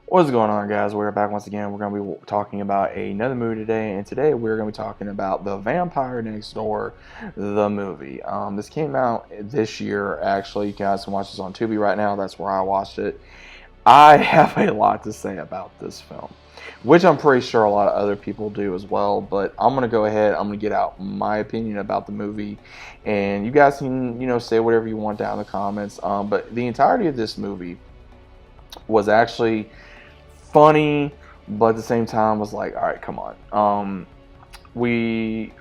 What's going on, guys? We're back once again. We're going to be talking about another movie today, and today we're going to be talking about The Vampire Next Door, the movie. This came out this year, actually. You guys can watch this on Tubi right now. That's where I watched it. I have a lot to say about this film, which I'm pretty sure a lot of other people do as well, but I'm going to go ahead. I'm going to get out my opinion about the movie, and you guys can, say whatever you want down in the comments. But the entirety of this movie was actually funny, but at the same time was like, all right, come on. We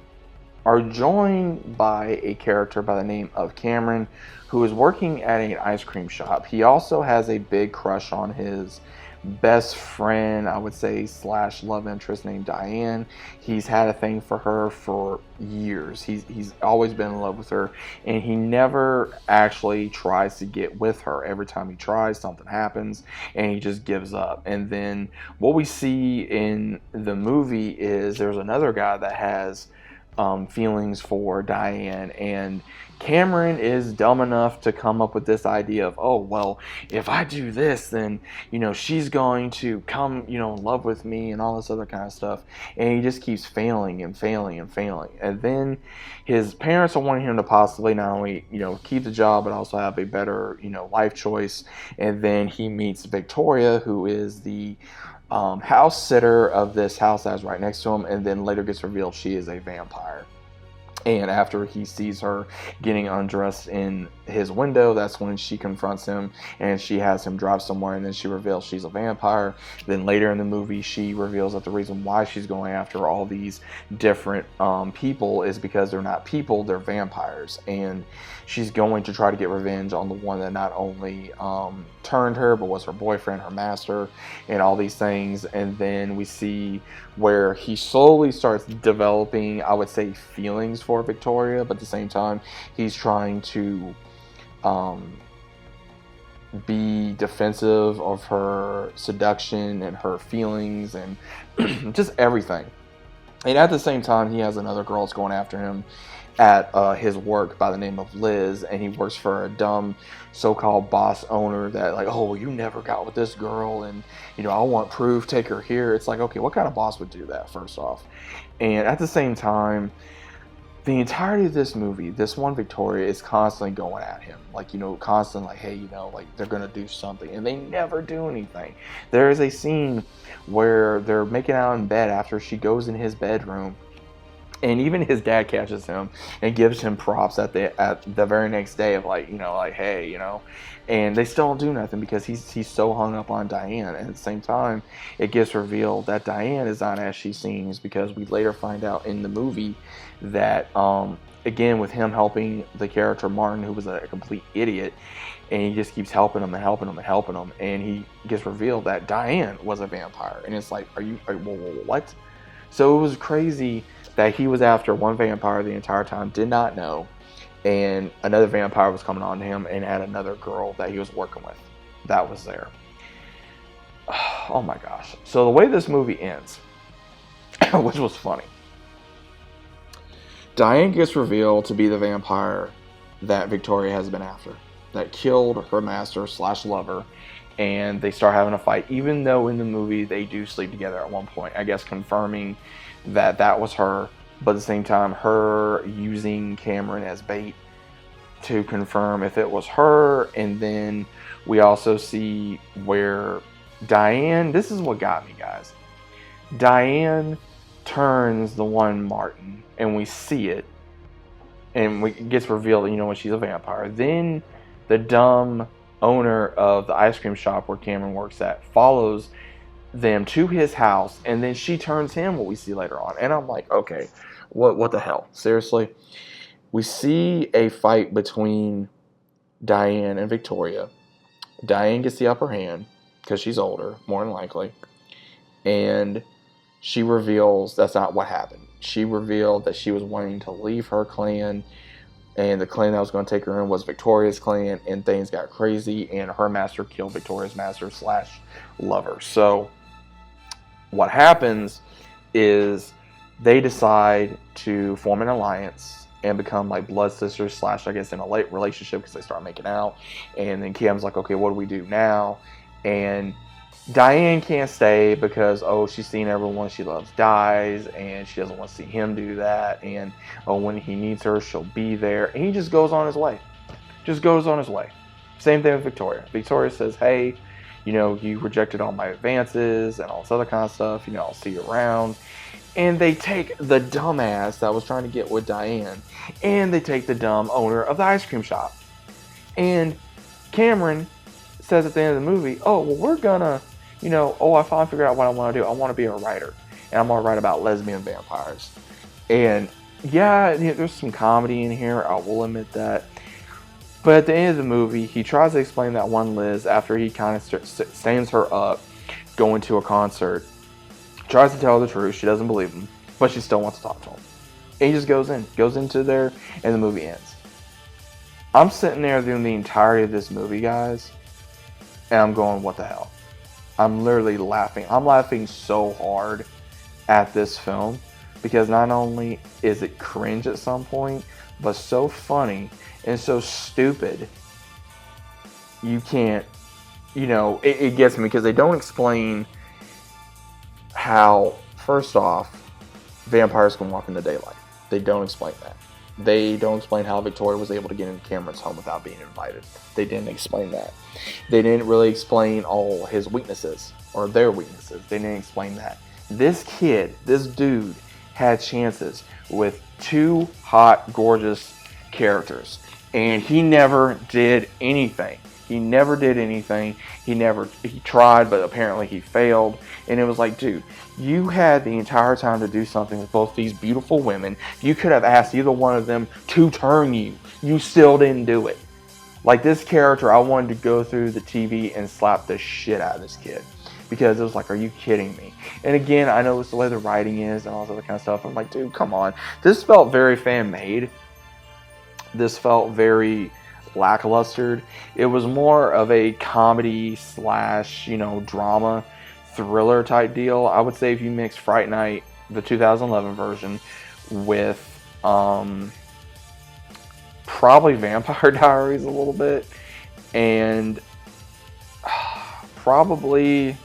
are joined by a character by the name of Cameron, who is working at an ice cream shop. He also has a big crush on his best friend, I would say, slash love interest named Diane. He's had a thing for her for years. He's always been in love with her, and he never actually tries to get with her. Every time he tries, something happens, and he just gives up. And then what we see in the movie is there's another guy that has feelings for Diane, and Cameron is dumb enough to come up with this idea of, oh, well, if I do this, then, she's going to come, in love with me and all this other kind of stuff. And he just keeps failing and failing and failing. And then his parents are wanting him to possibly not only, keep the job, but also have a better, life choice. And then he meets Victoria, who is the house sitter of this house that's right next to him, and then later gets revealed she is a vampire. And after he sees her getting undressed in his window, that's when she confronts him and she has him drive somewhere, and then she reveals she's a vampire. Then later in the movie, she reveals that the reason why she's going after all these different people is because they're not people, they're vampires. And she's going to try to get revenge on the one that not only turned her, but was her boyfriend, her master, and all these things. And then we see where he slowly starts developing, I would say, feelings for Victoria, but at the same time, he's trying to be defensive of her seduction and her feelings and just everything. And at the same time, he has another girl that's going after him at his work by the name of Liz, and he works for a dumb so-called boss owner that, like, oh, you never got with this girl, and I want proof, take her here. It's like, okay, what kind of boss would do that, first off? And at the same time, the entirety of this movie, this one Victoria is constantly going at him, like, constantly like, hey, like they're gonna do something, and they never do anything. There is a scene where they're making out in bed after she goes in his bedroom, and even his dad catches him and gives him props at the very next day of, like, like, hey, and they still don't do nothing because he's so hung up on Diane. And at the same time, it gets revealed that Diane is not as she seems, because we later find out in the movie that again, with him helping the character Martin, who was a complete idiot, and he just keeps helping him and helping him and helping him, and he gets revealed that Diane was a vampire. And it's like, what? So it was crazy that he was after one vampire the entire time, did not know, and another vampire was coming on to him and had another girl that he was working with that was there. Oh my gosh. So the way this movie ends, which was funny, Diane gets revealed to be the vampire that Victoria has been after, that killed her master slash lover, and they start having a fight, even though in the movie they do sleep together at one point, I guess confirming that that was her, but at the same time, her using Cameron as bait to confirm if it was her. And then we also see where Diane, this is what got me, guys. Diane turns the one Martin, and we see it, and it gets revealed, when she's a vampire. Then the dumb owner of the ice cream shop where Cameron works at follows them to his house, and then she turns him, what we see later on. And I'm like, okay, what the hell? Seriously? We see a fight between Diane and Victoria. Diane gets the upper hand because she's older, more than likely, and she reveals that's not what happened. She revealed that she was wanting to leave her clan, and the clan that was going to take her in was Victoria's clan, and things got crazy, and her master killed Victoria's master slash lover. So what happens is they decide to form an alliance and become like blood sisters slash, I guess, in a late relationship, because they start making out. And then Cam's like, okay, what do we do now? And Diane can't stay because, oh, she's seen everyone she loves dies, and she doesn't want to see him do that. And, oh, when he needs her, she'll be there. And he just goes on his way. Just goes on his way. Same thing with Victoria. Victoria says, hey, you rejected all my advances and all this other kind of stuff. I'll see you around. And they take the dumbass that was trying to get with Diane, and they take the dumb owner of the ice cream shop. And Cameron says at the end of the movie, oh, well, we're gonna, I finally figured out what I want to do. I want to be a writer, and I'm gonna write about lesbian vampires. And yeah, there's some comedy in here, I will admit that. But at the end of the movie, he tries to explain that one Liz after he kind of stands her up going to a concert. Tries to tell her the truth. She doesn't believe him, but she still wants to talk to him. And he just goes into there, and the movie ends. I'm sitting there doing the entirety of this movie, guys, and I'm going, what the hell? I'm literally laughing. I'm laughing so hard at this film because not only is it cringe at some point, but so funny and so stupid. You can't, it gets me because they don't explain how, first off, vampires can walk in the daylight. They don't explain that. They don't explain how Victoria was able to get into Cameron's home without being invited. They didn't explain that. They didn't really explain all his weaknesses or their weaknesses. They didn't explain that. This kid, this dude, had chances with two hot, gorgeous characters, and he never did anything. He never did anything. He tried, but apparently he failed. And it was like, dude, you had the entire time to do something with both these beautiful women. You could have asked either one of them to turn you. You still didn't do it. Like, this character, I wanted to go through the TV and slap the shit out of this kid. Because it was like, are you kidding me? And again, I know it's the way the writing is and all this other kind of stuff. I'm like, dude, come on. This felt very fan-made. This felt very lackluster. It was more of a comedy slash, drama thriller type deal. I would say if you mix Fright Night, the 2011 version, with probably Vampire Diaries a little bit, and probably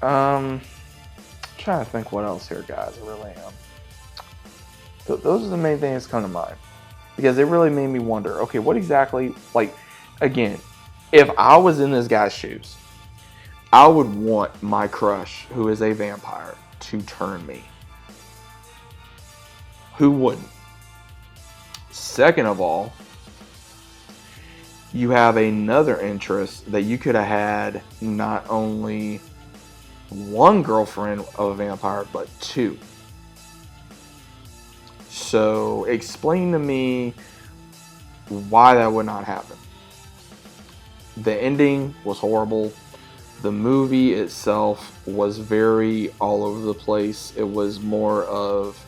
trying to think what else here, guys. I really am. Those are the main things that come to mind. Because it really made me wonder, okay, what exactly, like, again, if I was in this guy's shoes, I would want my crush, who is a vampire, to turn me. Who wouldn't? Second of all, you have another interest that you could have had not only one girlfriend of a vampire, but two. So explain to me why that would not happen. The ending was horrible. The movie itself was very all over the place. It was more of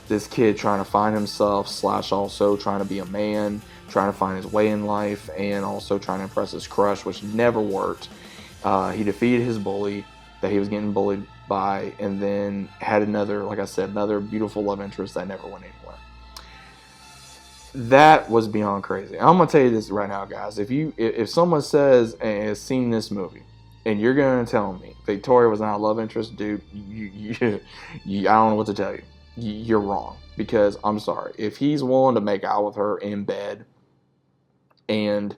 this kid trying to find himself / also trying to be a man, trying to find his way in life, and also trying to impress his crush, which never worked. He defeated his bully that he was getting bullied by, and then had another, like I said, another beautiful love interest that never went anywhere. That was beyond crazy. I'm gonna tell you this right now, guys. If someone says and has seen this movie, and you're gonna tell me Victoria was not a love interest, dude, I don't know what to tell you. You're wrong, because I'm sorry. If he's willing to make out with her in bed and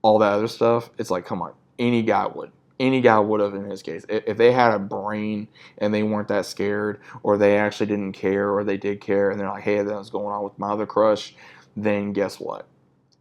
all that other stuff, it's like, come on, any guy would. Any guy would have in his case. If they had a brain and they weren't that scared, or they actually didn't care, or they did care, and they're like, hey, that's going on with my other crush, then guess what?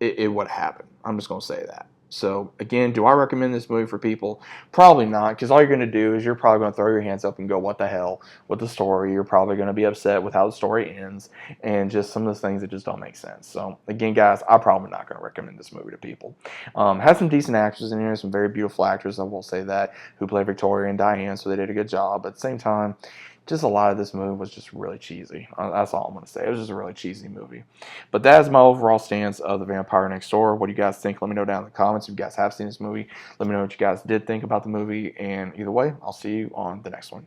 It would happen. I'm just going to say that. So, again, do I recommend this movie for people? Probably not, because all you're going to do is you're probably going to throw your hands up and go, what the hell with the story. You're probably going to be upset with how the story ends and just some of those things that just don't make sense. So, again, guys, I'm probably not going to recommend this movie to people. Has some decent actors in here, some very beautiful actors, I will say that, who play Victoria and Diane, so they did a good job. But at the same time, just a lot of this movie was just really cheesy. That's all I'm going to say. It was just a really cheesy movie. But that is my overall stance of The Vampire Next Door. What do you guys think? Let me know down in the comments if you guys have seen this movie. Let me know what you guys did think about the movie. And either way, I'll see you on the next one.